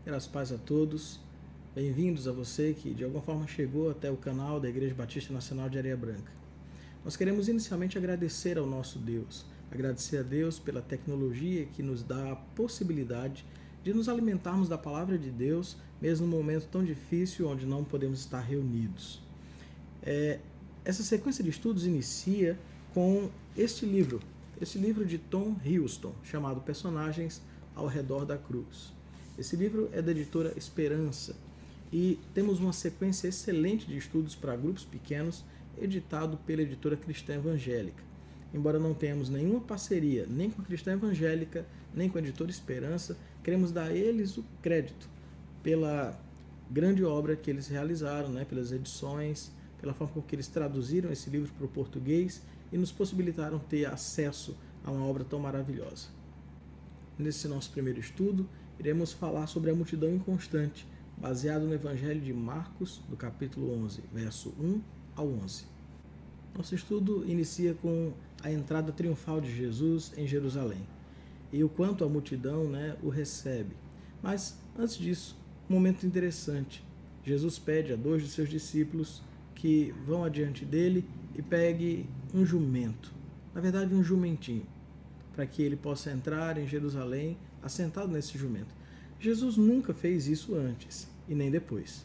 Graças a paz a todos. Bem-vindos a você que de alguma forma chegou até o canal da Igreja Batista Nacional de Areia Branca. Nós queremos inicialmente agradecer ao nosso Deus, agradecer a Deus pela tecnologia que nos dá a possibilidade de nos alimentarmos da Palavra de Deus, mesmo num momento tão difícil onde não podemos estar reunidos. Essa sequência de estudos inicia com este livro de Tom Houston, chamado Personagens ao Redor da Cruz. Esse livro é da editora Esperança e temos uma sequência excelente de estudos para grupos pequenos, editado pela editora Cristã Evangélica. Embora não tenhamos nenhuma parceria nem com a Cristã Evangélica, nem com a editora Esperança, queremos dar a eles o crédito pela grande obra que eles realizaram, pelas edições, pela forma com que eles traduziram esse livro para o português e nos possibilitaram ter acesso a uma obra tão maravilhosa. Nesse nosso primeiro estudo, iremos falar sobre a multidão inconstante, baseado no Evangelho de Marcos, do capítulo 11, verso 1 ao 11. Nosso estudo inicia com a entrada triunfal de Jesus em Jerusalém e o quanto a multidão o recebe. Mas, antes disso, um momento interessante. Jesus pede a 2 de seus discípulos que vão adiante dele e pegue um jumento, na verdade um jumentinho, para que ele possa entrar em Jerusalém assentado nesse jumento. Jesus nunca fez isso antes e nem depois.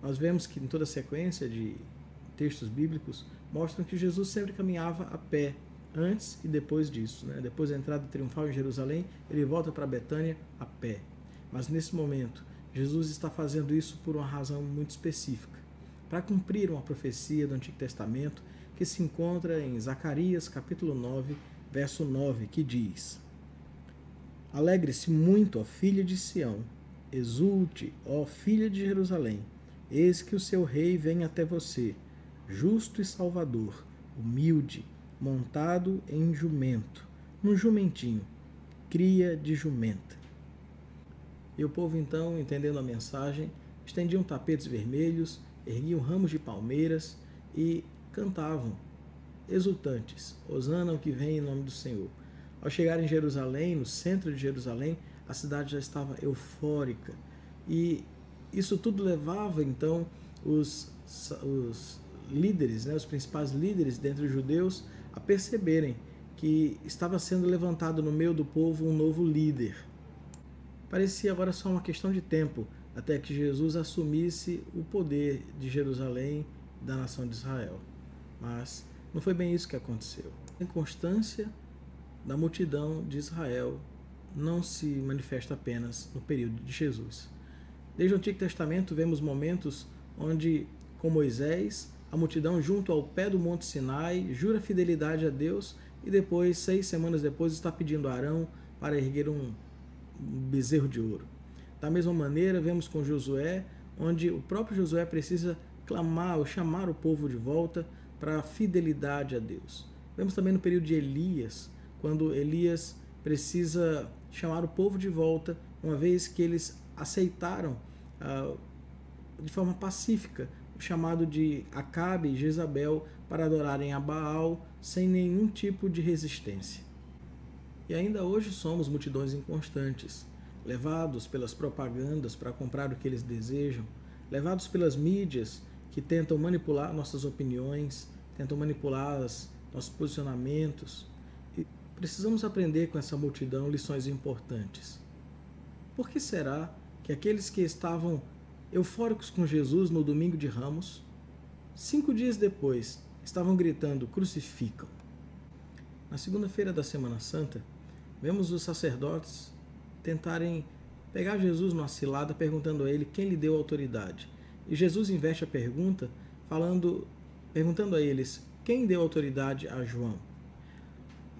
Nós vemos que em toda a sequência de textos bíblicos mostram que Jesus sempre caminhava a pé, antes e depois disso. Depois da entrada triunfal em Jerusalém, ele volta para Betânia a pé. Mas nesse momento, Jesus está fazendo isso por uma razão muito específica, para cumprir uma profecia do Antigo Testamento que se encontra em Zacarias capítulo 9, verso 9, que diz: Alegre-se muito, ó filha de Sião, exulte, ó filha de Jerusalém, eis que o seu rei vem até você, justo e salvador, humilde, montado em jumento, num jumentinho, cria de jumenta. E o povo então, entendendo a mensagem, estendiam tapetes vermelhos, erguiam ramos de palmeiras e cantavam, exultantes, Hosana ao que vem em nome do Senhor. Ao chegar em Jerusalém, no centro de Jerusalém, a cidade já estava eufórica. E isso tudo levava, então, os líderes, os principais líderes dentre os judeus, a perceberem que estava sendo levantado no meio do povo um novo líder. Parecia agora só uma questão de tempo até que Jesus assumisse o poder de Jerusalém e da nação de Israel. Mas não foi bem isso que aconteceu. A inconstância da multidão de Israel não se manifesta apenas no período de Jesus. Desde o Antigo Testamento vemos momentos onde, com Moisés, a multidão junto ao pé do Monte Sinai jura fidelidade a Deus e depois, 6 semanas depois, está pedindo a Arão para erguer um bezerro de ouro. Da mesma maneira, vemos com Josué, onde o próprio Josué precisa clamar ou chamar o povo de volta para a fidelidade a Deus. Vemos também no período de Elias, quando Elias precisa chamar o povo de volta, uma vez que eles aceitaram de forma pacífica o chamado de Acabe e Jezabel para adorarem a Baal sem nenhum tipo de resistência. E ainda hoje somos multidões inconstantes, levados pelas propagandas para comprar o que eles desejam, levados pelas mídias que tentam manipular nossas opiniões, tentam manipular nossos posicionamentos. E precisamos aprender com essa multidão lições importantes. Por que será que aqueles que estavam eufóricos com Jesus no domingo de Ramos, 5 dias depois, estavam gritando, crucificam? Na segunda-feira da Semana Santa, vemos os sacerdotes tentarem pegar Jesus numa cilada, perguntando a ele quem lhe deu autoridade. E Jesus inverte a pergunta, perguntando a eles quem deu autoridade a João.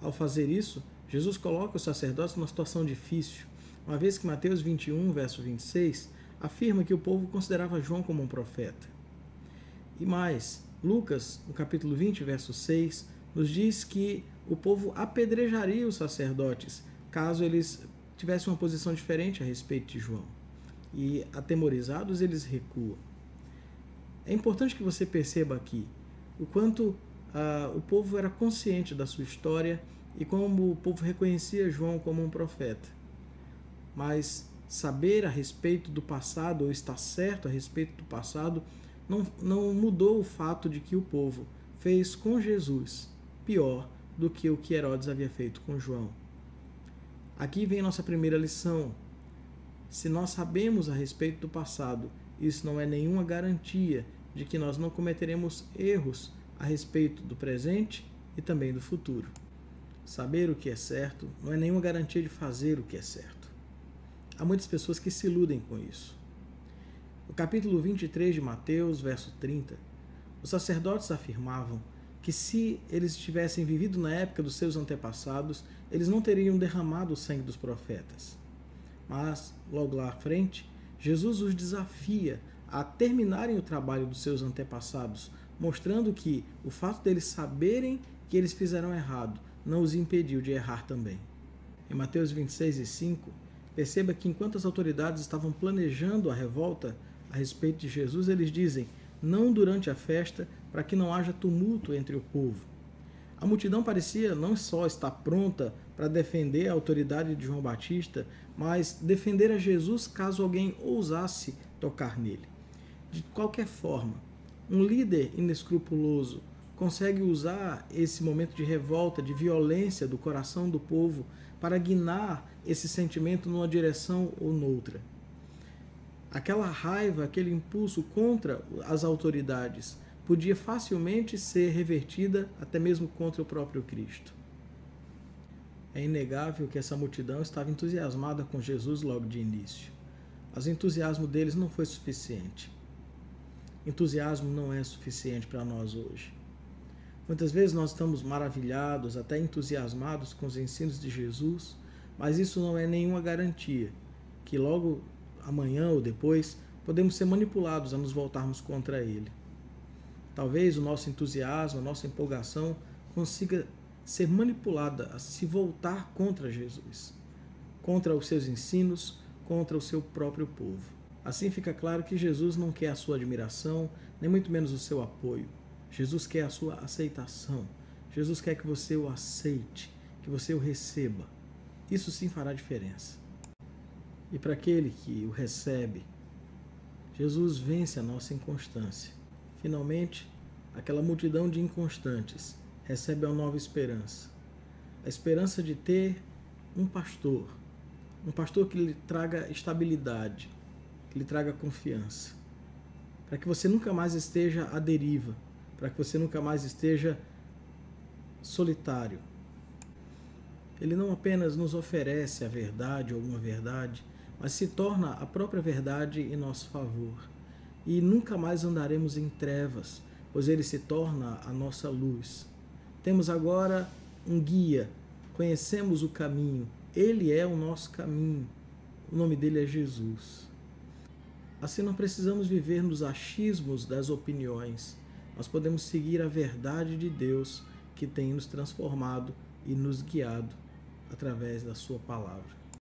Ao fazer isso, Jesus coloca os sacerdotes numa situação difícil, uma vez que Mateus 21, verso 26, afirma que o povo considerava João como um profeta. E mais, Lucas, no capítulo 20, verso 6, nos diz que o povo apedrejaria os sacerdotes caso eles tivessem uma posição diferente a respeito de João. E, atemorizados, eles recuam. É importante que você perceba aqui o quanto o povo era consciente da sua história e como o povo reconhecia João como um profeta. Mas saber a respeito do passado ou estar certo a respeito do passado não mudou o fato de que o povo fez com Jesus pior do que o que Herodes havia feito com João. Aqui vem nossa primeira lição. Se nós sabemos a respeito do passado, isso não é nenhuma garantia de que nós não cometeremos erros a respeito do presente e também do futuro. Saber o que é certo não é nenhuma garantia de fazer o que é certo. Há muitas pessoas que se iludem com isso. No capítulo 23 de Mateus, verso 30, os sacerdotes afirmavam que se eles tivessem vivido na época dos seus antepassados, eles não teriam derramado o sangue dos profetas. Mas, logo lá à frente, Jesus os desafia a terminarem o trabalho dos seus antepassados, mostrando que o fato deles saberem que eles fizeram errado não os impediu de errar também. Em Mateus 26:5, perceba que enquanto as autoridades estavam planejando a revolta a respeito de Jesus, eles dizem: não durante a festa, para que não haja tumulto entre o povo. A multidão parecia não só estar pronta para defender a autoridade de João Batista, mas defender a Jesus caso alguém ousasse tocar nele. De qualquer forma, um líder inescrupuloso consegue usar esse momento de revolta, de violência do coração do povo para guiar esse sentimento numa direção ou noutra. Aquela raiva, aquele impulso contra as autoridades podia facilmente ser revertida até mesmo contra o próprio Cristo. É inegável que essa multidão estava entusiasmada com Jesus logo de início. Mas o entusiasmo deles não foi suficiente. Entusiasmo não é suficiente para nós hoje. Muitas vezes nós estamos maravilhados, até entusiasmados com os ensinos de Jesus, mas isso não é nenhuma garantia que logo amanhã ou depois podemos ser manipulados a nos voltarmos contra ele. Talvez o nosso entusiasmo, a nossa empolgação consiga ser manipulada a se voltar contra Jesus, contra os seus ensinos, contra o seu próprio povo. Assim fica claro que Jesus não quer a sua admiração, nem muito menos o seu apoio. Jesus quer a sua aceitação. Jesus quer que você o aceite, que você o receba. Isso sim fará diferença. E para aquele que o recebe, Jesus vence a nossa inconstância. Finalmente, aquela multidão de inconstantes recebe uma nova esperança. A esperança de ter um pastor que lhe traga estabilidade, que lhe traga confiança, para que você nunca mais esteja à deriva, para que você nunca mais esteja solitário. Ele não apenas nos oferece a verdade ou uma verdade, mas se torna a própria verdade em nosso favor. E nunca mais andaremos em trevas, pois ele se torna a nossa luz. Temos agora um guia, conhecemos o caminho, ele é o nosso caminho, o nome dele é Jesus. Assim não precisamos viver nos achismos das opiniões, nós podemos seguir a verdade de Deus que tem nos transformado e nos guiado através da sua palavra.